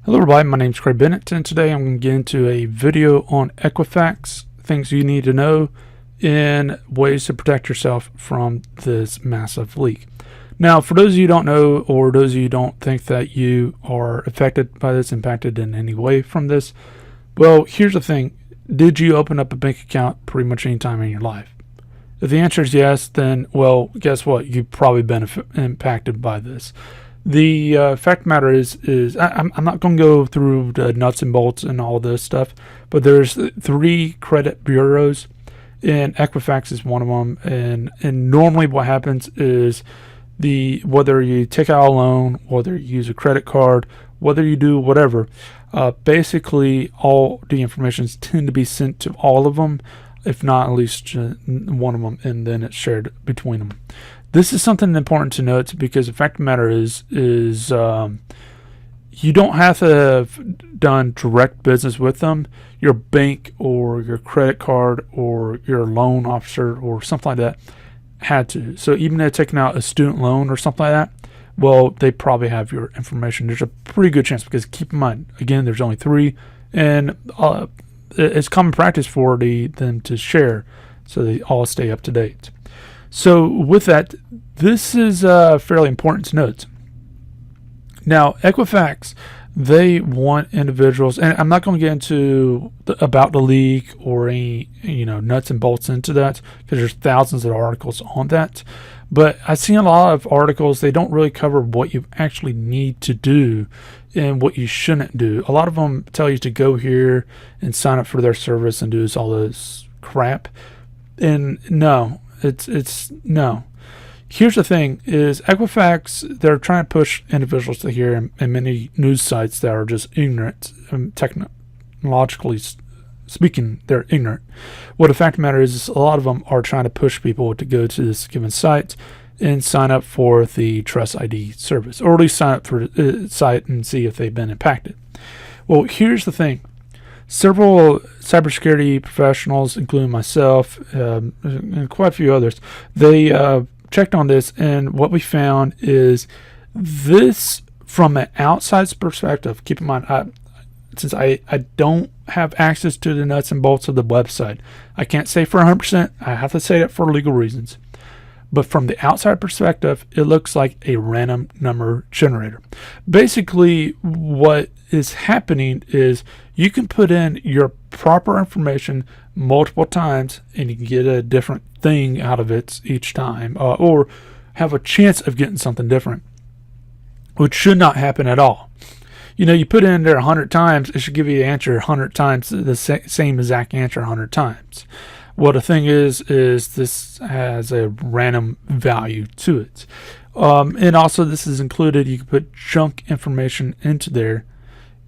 Hello everybody, my name is Craig Bennett, and today I'm going to get into a video on Equifax, things you need to know, and ways to protect yourself from this massive leak. Now, for those of you who don't know, or those of you who don't think that you are affected by this, impacted in any way from this, well, here's the thing. Did you open up a bank account pretty much any time in your life? If the answer is yes, then, well, guess what? You've probably been impacted by this. The fact of the matter is I'm not going to go through the nuts and bolts and all this stuff, but there's 3 credit bureaus, and Equifax is one of them. And normally what happens is whether you take out a loan, whether you use a credit card, whether you do whatever, basically all the informations tend to be sent to all of them, if not at least one of them, and then it's shared between them. This is something important to note because the fact of the matter is you don't have to have done direct business with them. Your bank or your credit card or your loan officer or something like that had to. So even if they're taking out a student loan or something like that, well, they probably have your information. There's a pretty good chance because keep in mind, again, there's only 3, and it's common practice for them to share so they all stay up to date. So with that, this is fairly important to note. Now, Equifax, they want individuals, and I'm not going to get into about the leak or any nuts and bolts into that because there's thousands of articles on that. But I've seen a lot of articles, they don't really cover what you actually need to do and what you shouldn't do. A lot of them tell you to go here and sign up for their service and do all this crap. And no. It's no. Here's the thing: is Equifax, they're trying to push individuals to here, and many news sites that are just ignorant, technologically speaking, they're ignorant. What the fact of the matter is a lot of them are trying to push people to go to this given site and sign up for the Trust ID service, or at least sign up for the site and see if they've been impacted. Well, here's the thing. Several cybersecurity professionals, including myself, and quite a few others, they checked on this, and what we found is this, from an outside perspective, keep in mind, since I don't have access to the nuts and bolts of the website, I can't say for 100%, I have to say that for legal reasons. But from the outside perspective, it looks like a random number generator. Basically, what is happening is you can put in your proper information multiple times and you can get a different thing out of it each time, or have a chance of getting something different, which should not happen at all. You put in there 100 times, it should give you the answer 100 times, the same exact answer 100 times. Well, the thing is this has a random value to it. And also this is included, you can put junk information into there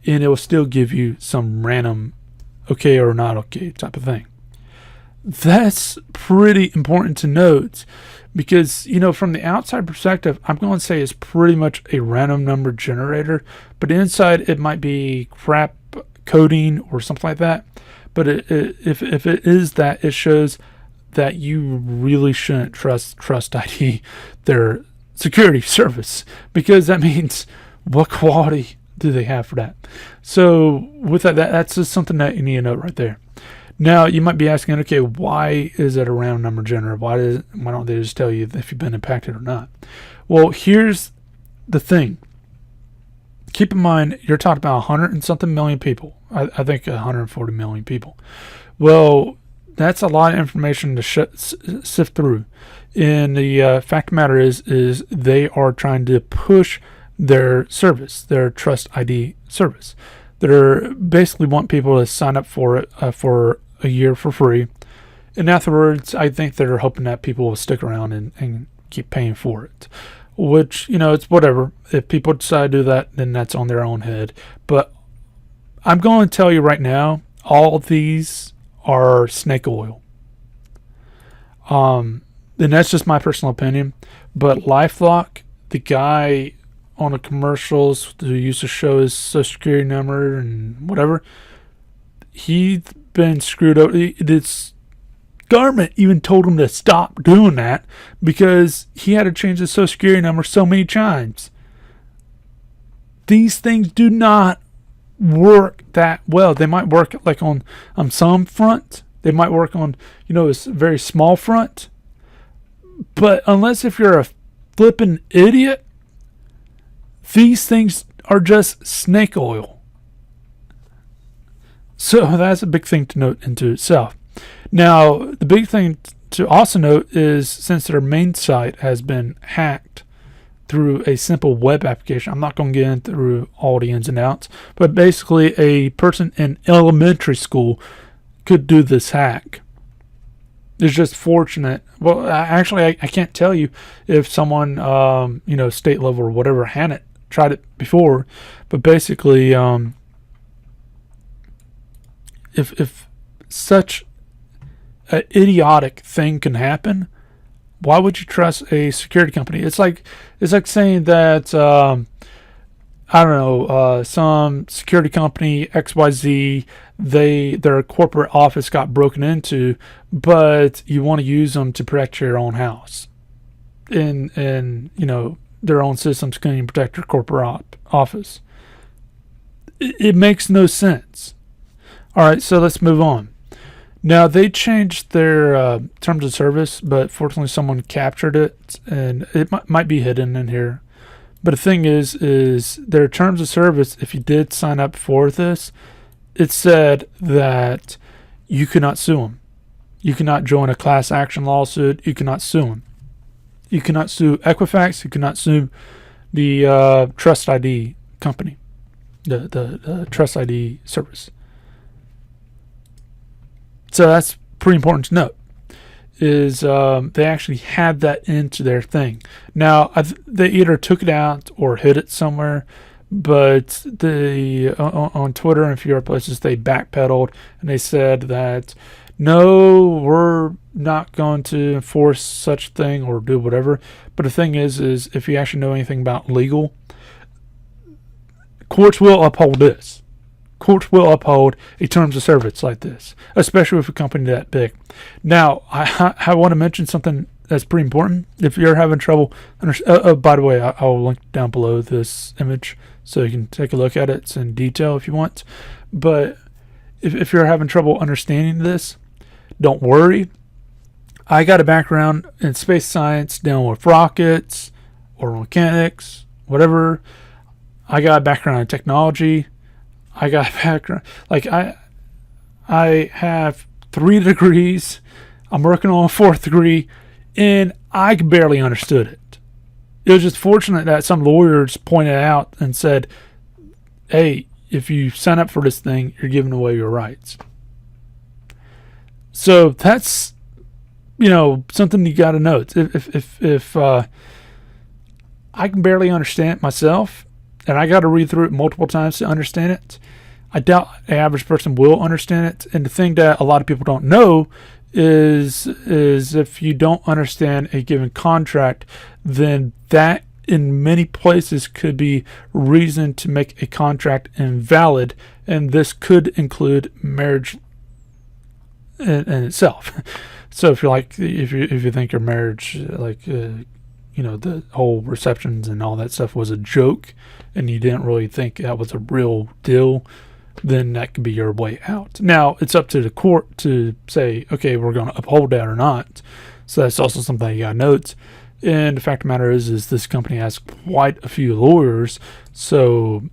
and it will still give you some random okay or not okay type of thing. That's pretty important to note because, from the outside perspective, I'm going to say it's pretty much a random number generator, but inside it might be crap coding or something like that. But if it is that, it shows that you really shouldn't trust Trust ID, their security service, because that means what quality do they have for that? So with that's just something that you need to note right there. Now you might be asking, okay, why is it a random number generator? Why don't they just tell you if you've been impacted or not? Well, here's the thing. Keep in mind, you're talking about 100 and something million people. I think 140 million people. Well, that's a lot of information to sift through. And the fact of the matter is they are trying to push their service, their Trust ID service. They basically want people to sign up for it for a year for free. And afterwards, I think they're hoping that people will stick around and keep paying for it. Which, it's whatever. If people decide to do that, then that's on their own head. But I'm going to tell you right now, all of these are snake oil. And that's just my personal opinion. But LifeLock, the guy on the commercials who used to show his social security number and whatever, he's been screwed over. This government even told him to stop doing that because he had to change his social security number so many times. These things do not work that well. They might work like on some front. They might work on, a very small front. But unless if you're a flippin' idiot, these things are just snake oil. So that's a big thing to note into itself. Now, the big thing to also note is since their main site has been hacked through a simple web application, I'm not going to get into through all the ins and outs, but basically a person in elementary school could do this hack. It's just fortunate. Well, actually, I can't tell you if someone, state level or whatever, hadn't tried it before, but basically, if such an idiotic thing can happen, why would you trust a security company? It's like saying that some security company XYZ, their corporate office got broken into, but you want to use them to protect your own house, and their own systems can even protect your corporate office. It makes no sense. All right, so let's move on. Now, they changed their terms of service, but fortunately someone captured it, and it might be hidden in here. But the thing is their terms of service, if you did sign up for this, it said that you could not sue them. You cannot join a class action lawsuit. You cannot sue them. You cannot sue Equifax. You cannot sue the Trust ID company, the Trust ID service. So that's pretty important to note, is they actually had that into their thing. Now, they either took it out or hid it somewhere, but on Twitter and a few other places, they backpedaled and they said that, no, we're not going to enforce such thing or do whatever. But the thing is if you actually know anything about legal, courts will uphold this. Courts will uphold a terms of service like this, especially with a company that big. Now, I want to mention something that's pretty important. If you're having trouble, by the way, I'll link down below this image so you can take a look at it. It's in detail if you want. But if you're having trouble understanding this, don't worry. I got a background in space science, dealing with rockets or mechanics, whatever. I got a background in technology. I got a background, like I have 3 degrees. I'm working on a 4th degree, and I barely understood it. It was just fortunate that some lawyers pointed out and said, hey, if you sign up for this thing, you're giving away your rights. So that's, something you got to know. If I can barely understand it myself, and I got to read through it multiple times to understand it, I doubt an average person will understand it. And the thing that a lot of people don't know is if you don't understand a given contract, then that in many places could be reason to make a contract invalid, and this could include marriage in itself. So if you think your marriage, the whole receptions and all that stuff was a joke, and you didn't really think that was a real deal, then that could be your way out. Now, it's up to the court to say, okay, we're going to uphold that or not. So that's also something you got to note. And the fact of the matter is this company has quite a few lawyers. So,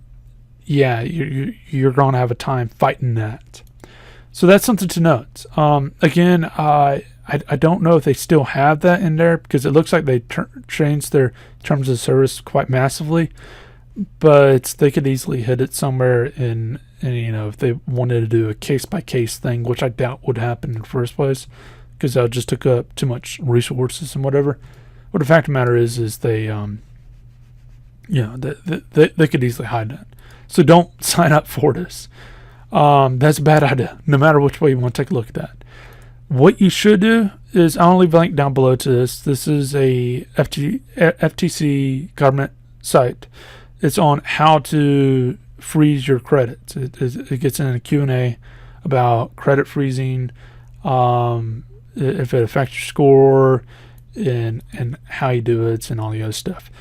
yeah, you're going to have a time fighting that. So that's something to note. Again, I don't know if they still have that in there, because it looks like they changed their terms of service quite massively, but they could easily hit it somewhere in if they wanted to do a case-by-case thing, which I doubt would happen in the first place, because that just took up too much resources and whatever. But the fact of the matter is they they could easily hide that. So don't sign up for this. That's a bad idea, no matter which way you want to take a look at that. What you should do is, I'll leave a link down below to this. This is a FTC government site. It's on how to freeze your credit. It gets in a Q&A about credit freezing, if it affects your score, and how you do it, and all the other stuff.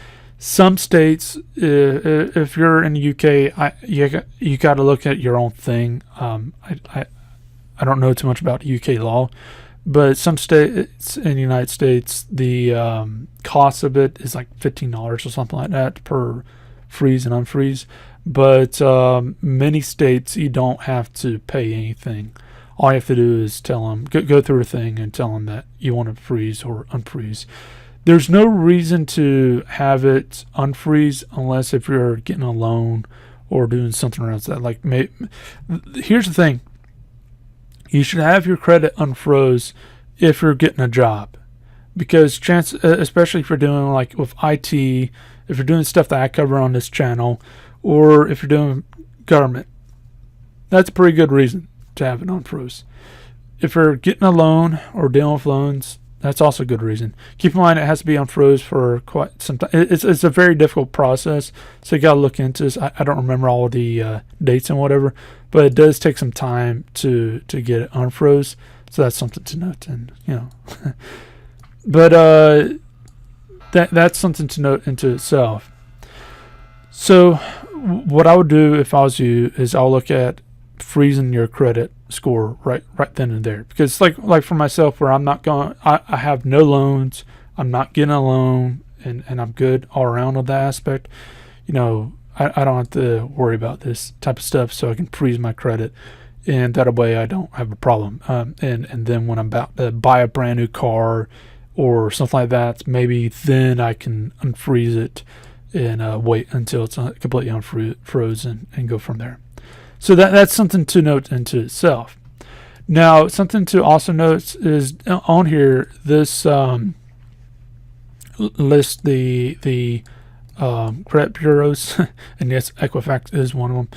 Some states, if you're in the UK, you got to look at your own thing. I don't know too much about UK law, but some states in the United States, the cost of it is like $15 or something like that per freeze and unfreeze. But many states, you don't have to pay anything. All you have to do is tell them, go through a thing and tell them that you want to freeze or unfreeze. There's no reason to have it unfreeze unless if you're getting a loan or doing something around that. Like, here's the thing: you should have your credit unfroze if you're getting a job, because especially if you're doing like with IT, if you're doing stuff that I cover on this channel, or if you're doing government, that's a pretty good reason to have it unfroze. If you're getting a loan or dealing with loans, that's also a good reason. Keep in mind it has to be unfroze for quite some time. It's a very difficult process, so you got to look into this. I don't remember all the dates and whatever, but it does take some time to get it unfroze. So that's something to note, and but that's something to note into itself. So what I would do if I was you is I'll look at freezing your credit score right then and there, because like for myself, where I have no loans, I'm not getting a loan, and I'm good all around on that aspect. I don't have to worry about this type of stuff, so I can freeze my credit, and that way I don't have a problem. And then when I'm about to buy a brand new car or something like that, maybe then I can unfreeze it and wait until it's completely unfrozen and go from there. So that's something to note into itself. Now, something to also note is on here, this list the credit bureaus, and yes, Equifax is one of them.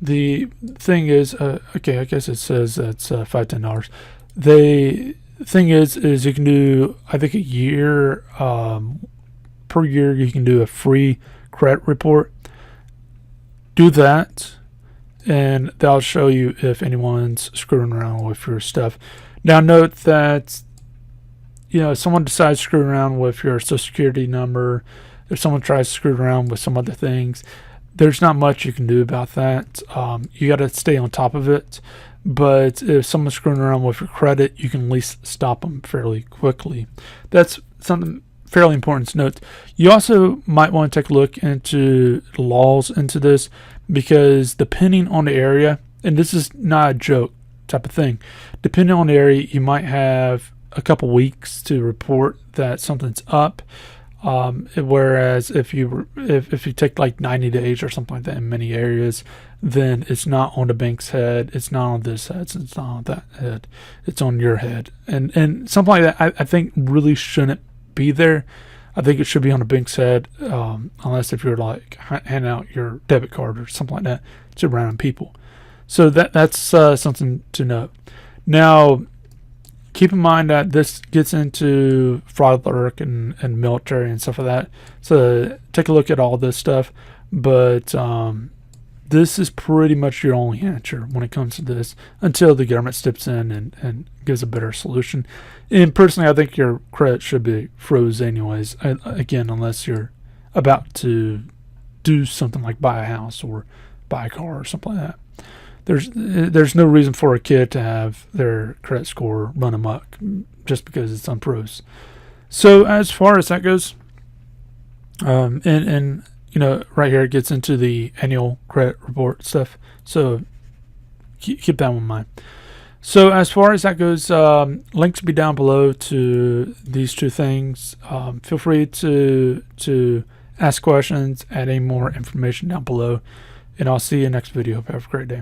The thing is, okay, I guess it says that's $5-10. The thing is you can do, I think, a year, per year, you can do a free credit report. Do that, and that'll show you if anyone's screwing around with your stuff. Now, note that if someone decides to screw around with your social security number, if someone tries to screw around with some other things, there's not much you can do about that. You got to stay on top of it. But if someone's screwing around with your credit, you can at least stop them fairly quickly. That's something fairly important to note. You also might want to take a look into the laws into this, because depending on the area, and this is not a joke type of thing, depending on the area, you might have a couple weeks to report that something's up. Whereas if you take like 90 days or something like that in many areas, then it's not on the bank's head, it's not on this head, it's not on that head, it's on your head, and something like that I think really shouldn't be there. I think it should be on the bank's head, unless if you're like handing out your debit card or something like that to random people. So that's something to note. Now, keep in mind that this gets into fraud alert and military and stuff like that. So take a look at all this stuff. But this is pretty much your only answer when it comes to this, until the government steps in and gives a better solution. And personally, I think your credit should be froze anyways. Again, unless you're about to do something like buy a house or buy a car or something like that. There's no reason for a kid to have their credit score run amok just because it's unfroze. So as far as that goes, and right here it gets into the annual credit report stuff. So keep that one in mind. So as far as that goes, links will be down below to these two things. Feel free to ask questions, add any more information down below, and I'll see you in the next video. Hope you have a great day.